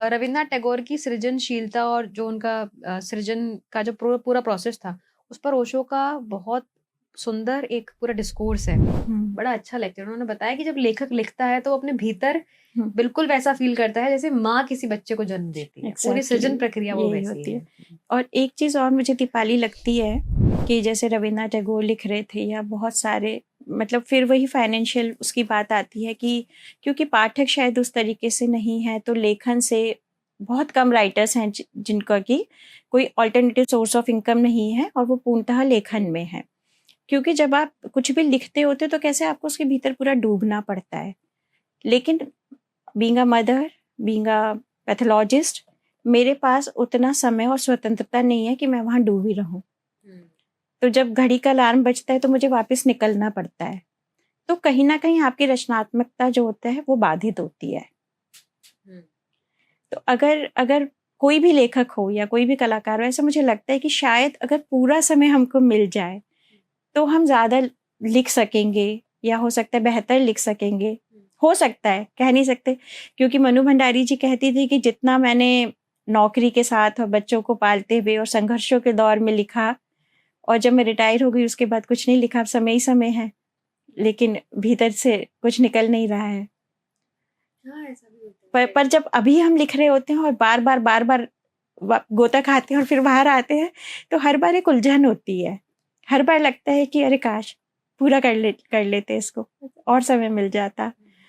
रवीन्द्रनाथ टैगोर की सृजनशीलता और जो उनका सृजन का जो पूरा प्रोसेस था, उस पर ओशो का बहुत सुंदर एक पूरा डिस्कोर्स है। हुँ, बड़ा अच्छा लेक्चर उन्होंने बताया कि जब लेखक लिखता है तो वो अपने भीतर हुँ, बिल्कुल वैसा फ़ील करता है जैसे माँ किसी बच्चे को जन्म देती है। पूरी एग्ज़ैक्टली सृजन प्रक्रिया वो यही वैसी होती है। है। और एक चीज़ और मुझे दीपाली लगती है कि जैसे रवीन्द्रनाथ टैगोर लिख रहे थे या बहुत सारे, मतलब फिर वही फाइनेंशियल उसकी बात आती है कि क्योंकि पाठक शायद उस तरीके से नहीं है, तो लेखन से बहुत कम राइटर्स हैं जिनका कि कोई अल्टरनेटिव सोर्स ऑफ इनकम नहीं है और वो पूर्णतः लेखन में है। क्योंकि जब आप कुछ भी लिखते होते हो तो कैसे आपको उसके भीतर पूरा डूबना पड़ता है। लेकिन being a mother, being a pathologist, मेरे पास उतना समय और स्वतंत्रता नहीं है कि मैं वहाँ डूबी रहूँ। हुँ, तो जब घड़ी का अलार्म बजता है तो मुझे वापस निकलना पड़ता है। तो कहीं न कहीं आपकी रचनात्मकता जो होता है वो बाधित होती है। हुँ, तो अगर अगर कोई भी लेखक हो या कोई भी कलाकार हो, ऐसा मुझे लगता है कि शायद अगर पूरा समय हमको मिल जाए, तो हम ज़्यादा लिख सकेंगे या हो सकता है बेहतर लिख सकेंगे। हुँ, हो सकता है, कह नहीं सकते, क्योंकि मनु भंडारी जी कहती थी कि जितना मैंने नौकरी के साथ और बच्चों को पालते हुए और संघर्षों के दौर में लिखा, और जब मैं रिटायर हो गई उसके बाद कुछ नहीं लिखा, अब समय ही समय है। लेकिन भीतर से कुछ निकल नहीं रहा है। हाँ, ऐसा भी होता है, पर सही जब अभी हम लिख रहे होते हैं और बार-बार गोता खाते हैं और फिर बाहर आते हैं, तो हर बार एक उलझन होती है। हर बार लगता है कि अरे काश! पूरा कर लेते इसको, और समय मिल जाता।